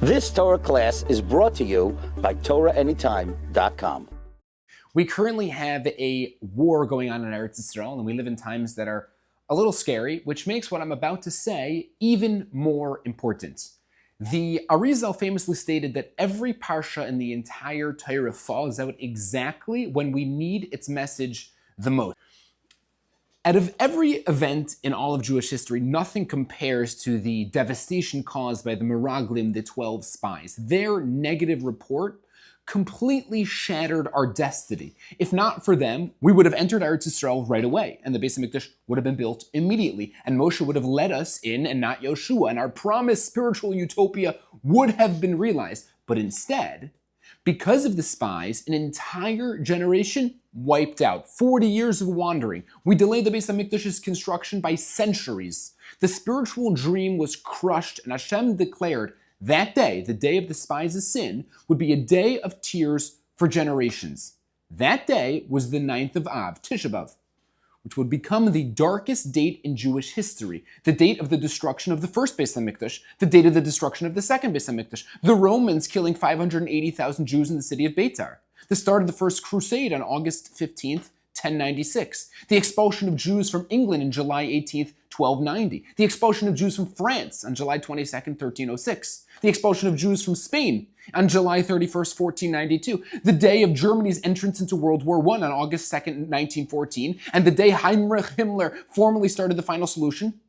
This Torah class is brought to you by TorahAnytime.com. We currently have a war going on in Eretz Yisrael, and we live in times that are a little scary, which makes what I'm about to say even more important. The Arizal famously stated that every parsha in the entire Torah falls out exactly when we need its message the most. Out of every event in all of Jewish history, nothing compares to the devastation caused by the Meraglim, the 12 spies. Their negative report completely shattered our destiny. If not for them, we would have entered Eretz Yisrael right away, and the Beis HaMikdash would have been built immediately, and Moshe would have led us in and not Yoshua, and our promised spiritual utopia would have been realized. But instead, because of the spies, an entire generation wiped out. 40 years of wandering. We delayed the Beis HaMikdash's construction by centuries. The spiritual dream was crushed, and Hashem declared that day, the day of the spies' sin, would be a day of tears for generations. That day was the 9th of Av, Tisha B'Av, which would become the darkest date in Jewish history, the date of the destruction of the first Beis HaMikdash, the date of the destruction of the second Beis HaMikdash, the Romans killing 580,000 Jews in the city of Beitar, the start of the First Crusade on August 15th, 1096, the expulsion of Jews from England on July 18th, 1290, the expulsion of Jews from France on July 22nd, 1306, the expulsion of Jews from Spain on July 31st, 1492, the day of Germany's entrance into World War I on August 2nd, 1914, and the day Heinrich Himmler formally started the final solution,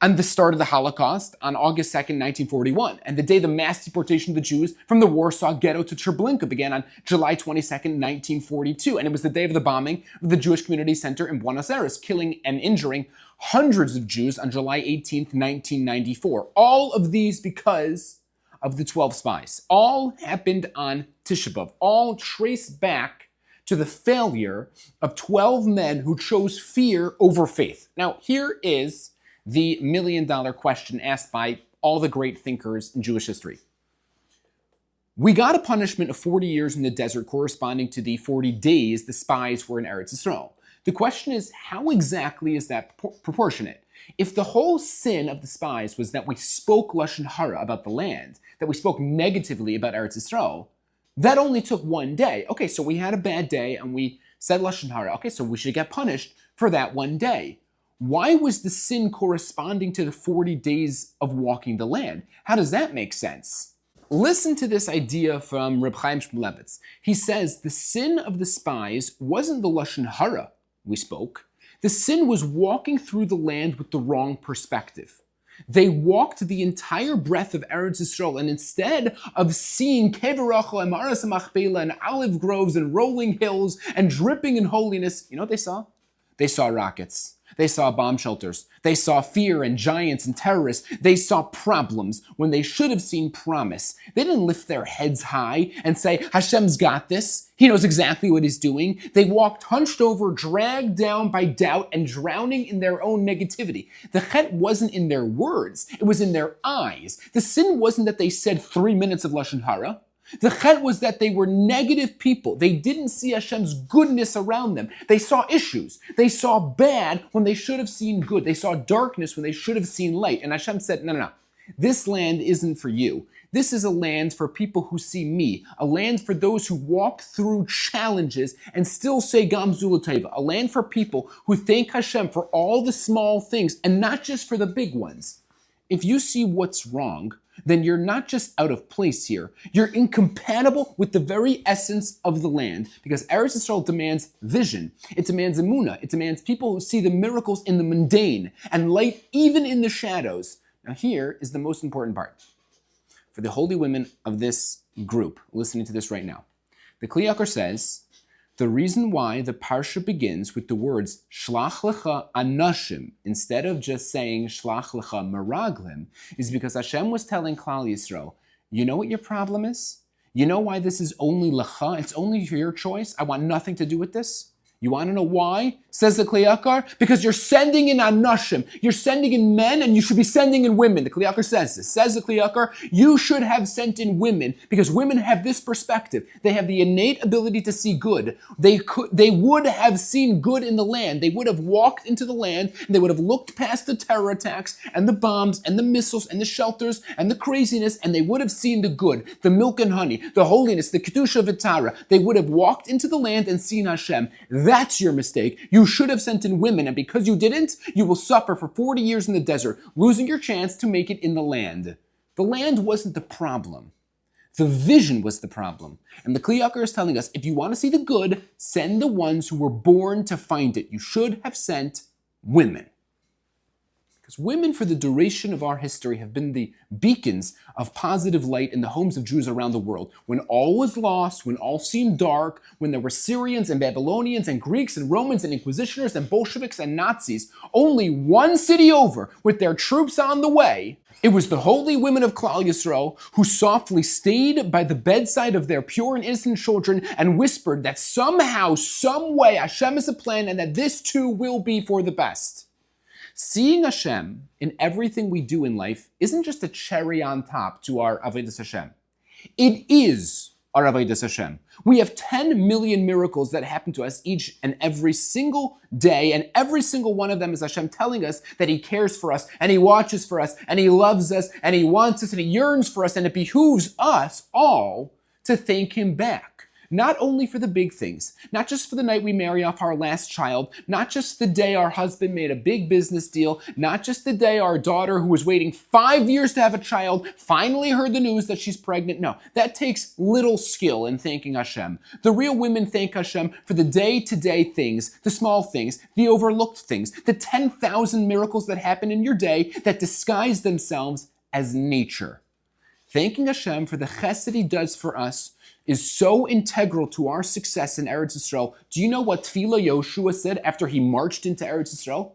and the start of the Holocaust on August 2nd, 1941, and the day the mass deportation of the Jews from the Warsaw Ghetto to Treblinka began on July 22nd, 1942, and it was the day of the bombing of the Jewish Community Center in Buenos Aires, killing and injuring hundreds of Jews on July 18th, 1994. All of these because of the 12 spies. All happened on Tisha B'Av. All traced back to the failure of 12 men who chose fear over faith. Now, here is the million-dollar question asked by all the great thinkers in Jewish history. We got a punishment of 40 years in the desert corresponding to the 40 days the spies were in Eretz Yisrael. The question is, how exactly is that proportionate? If the whole sin of the spies was that we spoke Lashon Hara about the land, that we spoke negatively about Eretz Yisrael, that only took one day. Okay, so we had a bad day and we said Lashon Hara. Okay, so we should get punished for that one day. Why was the sin corresponding to the 40 days of walking the land? How does that make sense? Listen to this idea from Reb Chaim Shmulevitz. He says the sin of the spies wasn't the Lashon Hara we spoke. The sin was walking through the land with the wrong perspective. They walked the entire breadth of Eretz Yisrael, and instead of seeing Kever Rachel and Maras Machpelah and olive groves and rolling hills and dripping in holiness, you know what they saw? They saw rockets. They saw bomb shelters. They saw fear and giants and terrorists. They saw problems when they should have seen promise. They didn't lift their heads high and say, Hashem's got this. He knows exactly what he's doing. They walked hunched over, dragged down by doubt and drowning in their own negativity. The chet wasn't in their words. It was in their eyes. The sin wasn't that they said 3 minutes of Lashon Hara. The chet was that they were negative people. They didn't see Hashem's goodness around them. They saw issues. They saw bad when they should have seen good. They saw darkness when they should have seen light. And Hashem said, no. This land isn't for you. This is a land for people who see me. A land for those who walk through challenges and still say Gam Zu L'Tova. A land for people who thank Hashem for all the small things and not just for the big ones. If you see what's wrong, then you're not just out of place here. You're incompatible with the very essence of the land, because Eretz Yisrael demands vision. It demands emunah. It demands people who see the miracles in the mundane and light even in the shadows. Now here is the most important part. For the holy women of this group listening to this right now, the Kli Yakar says, the reason why the parsha begins with the words Shlach Lecha Anashim instead of just saying Shlach Lecha Meraglim is because Hashem was telling Klal Yisrael, you know what your problem is? You know why this is only Lecha? It's only your choice? I want nothing to do with this? You want to know why? Says the Kli Yakar, because you're sending in anashim. You're sending in men, and you should be sending in women. The Kli Yakar says this. Says the Kli Yakar, you should have sent in women, because women have this perspective. They have the innate ability to see good. They would have seen good in the land. They would have walked into the land, and they would have looked past the terror attacks, and the bombs, and the missiles, and the shelters, and the craziness, and they would have seen the good, the milk and honey, the holiness, the kedusha v'tara. They would have walked into the land and seen Hashem. That's your mistake. You should have sent in women, and because you didn't, you will suffer for 40 years in the desert, losing your chance to make it in the land. The land wasn't the problem. The vision was the problem. And the Kli Yakar is telling us, if you want to see the good, send the ones who were born to find it. You should have sent women. Because women, for the duration of our history, have been the beacons of positive light in the homes of Jews around the world. When all was lost, when all seemed dark, when there were Syrians and Babylonians and Greeks and Romans and Inquisitioners and Bolsheviks and Nazis, only one city over, with their troops on the way, it was the holy women of Klal Yisrael who softly stayed by the bedside of their pure and innocent children and whispered that somehow, some way, Hashem has a plan and that this too will be for the best. Seeing Hashem in everything we do in life isn't just a cherry on top to our Avodas Hashem. It is our Avodas Hashem. We have 10 million miracles that happen to us each and every single day, and every single one of them is Hashem telling us that He cares for us, and He watches for us, and He loves us, and He wants us, and He yearns for us, and it behooves us all to thank Him back. Not only for the big things, not just for the night we marry off our last child, not just the day our husband made a big business deal, not just the day our daughter, who was waiting 5 years to have a child, finally heard the news that she's pregnant. No, that takes little skill in thanking Hashem. The real women thank Hashem for the day-to-day things, the small things, the overlooked things, the 10,000 miracles that happen in your day that disguise themselves as nature. Thanking Hashem for the chesed He does for us is so integral to our success in Eretz Yisrael. Do you know what Tefillah Yoshua said after he marched into Eretz Yisrael?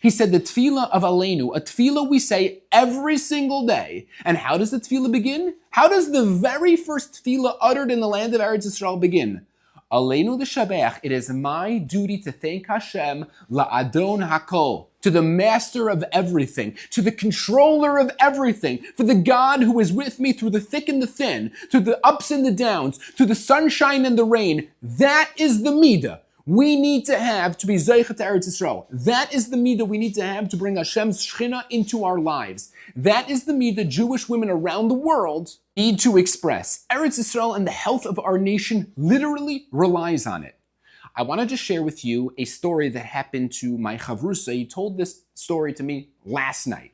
He said the Tefillah of Aleinu, a Tefillah we say every single day. And how does the Tefillah begin? How does the very first Tefillah uttered in the land of Eretz Yisrael begin? Aleinu l'shabeach, it is my duty to thank Hashem, la'adon hakol, to the master of everything, to the controller of everything, for the God who is with me through the thick and the thin, through the ups and the downs, through the sunshine and the rain. That is the midah we need to have to be Zeicha to Eretz Yisrael. That is the midah we need to have to bring Hashem's Shechina into our lives. That is the midah Jewish women around the world need to express. Eretz Yisrael and the health of our nation literally relies on it. I wanted to share with you a story that happened to my chavrusa. He told this story to me last night.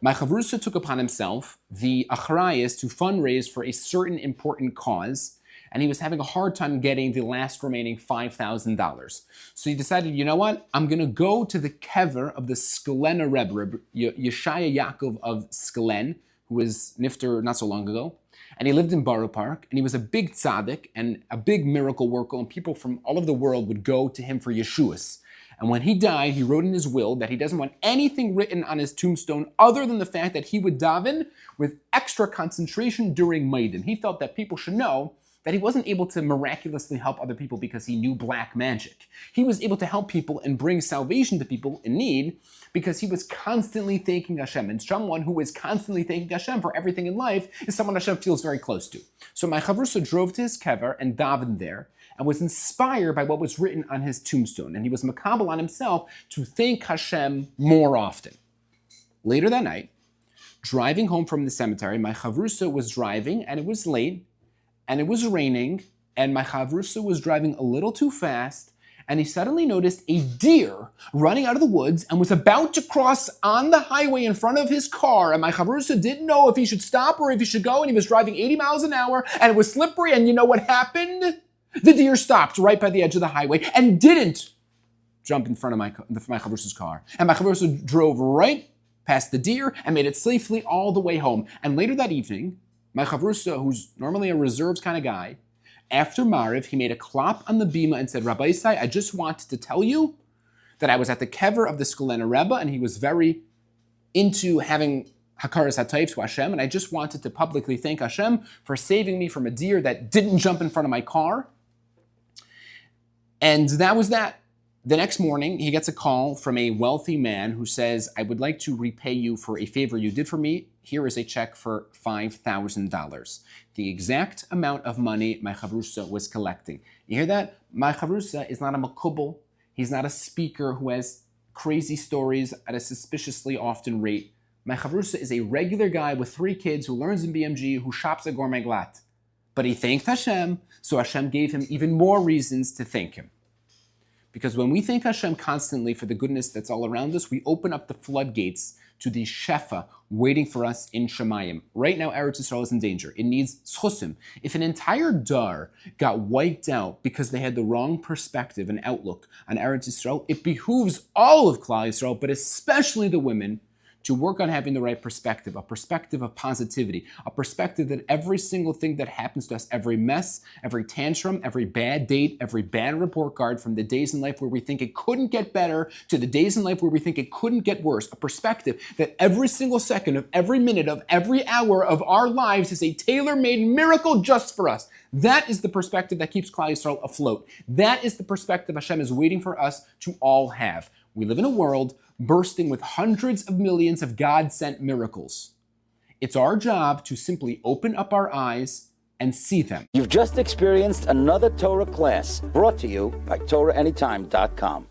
My chavrusa took upon himself the achrayas to fundraise for a certain important cause, and he was having a hard time getting the last remaining $5,000. So he decided, you know what? I'm going to go to the kever of the Sklener Rebbe, Yeshaya Yaakov of Sklen, who was nifter not so long ago. And he lived in Borough Park, and he was a big tzaddik and a big miracle worker, and people from all over the world would go to him for Yeshuas. And when he died, he wrote in his will that he doesn't want anything written on his tombstone other than the fact that he would daven with extra concentration during Maiden. He felt that people should know that he wasn't able to miraculously help other people because he knew black magic. He was able to help people and bring salvation to people in need because he was constantly thanking Hashem. And someone who is constantly thanking Hashem for everything in life is someone Hashem feels very close to. So my chavrusa drove to his kever and davened there and was inspired by what was written on his tombstone. And he was makabel on himself to thank Hashem more often. Later that night, driving home from the cemetery, my chavrusa was driving and it was late, and it was raining, and my chavrusa was driving a little too fast, and he suddenly noticed a deer running out of the woods and was about to cross on the highway in front of his car, and my chavrusa didn't know if he should stop or if he should go, and he was driving 80 miles an hour, and it was slippery, and you know what happened? The deer stopped right by the edge of the highway and didn't jump in front of my chavrusa's car. And my chavrusa drove right past the deer and made it safely all the way home. And later that evening, my chavrusa, who's normally a reserves kind of guy, after Mariv, he made a klop on the bima and said, Rabbi Isai, I just wanted to tell you that I was at the kever of the Sklener Rebbe, and he was very into having hakaras hatayv to Hashem, and I just wanted to publicly thank Hashem for saving me from a deer that didn't jump in front of my car. And that was that. The next morning, he gets a call from a wealthy man who says, I would like to repay you for a favor you did for me. Here is a check for $5,000. The exact amount of money my chavrusa was collecting. You hear that? My chavrusa is not a makubal. He's not a speaker who has crazy stories at a suspiciously often rate. My chavrusa is a regular guy with 3 kids who learns in BMG, who shops at Gourmet Glatt. But he thanked Hashem, so Hashem gave him even more reasons to thank him. Because when we thank Hashem constantly for the goodness that's all around us, we open up the floodgates to the shefa waiting for us in Shemayim. Right now, Eretz Yisrael is in danger. It needs schusim. If an entire dar got wiped out because they had the wrong perspective and outlook on Eretz Yisrael, it behooves all of Klal Yisrael, but especially the women, to work on having the right perspective, a perspective of positivity, a perspective that every single thing that happens to us, every mess, every tantrum, every bad date, every bad report card, from the days in life where we think it couldn't get better to the days in life where we think it couldn't get worse, a perspective that every single second of every minute of every hour of our lives is a tailor-made miracle just for us. That is the perspective that keeps Klal Yisrael afloat. That is the perspective Hashem is waiting for us to all have. We live in a world bursting with hundreds of millions of God-sent miracles. It's our job to simply open up our eyes and see them. You've just experienced another Torah class brought to you by TorahAnytime.com.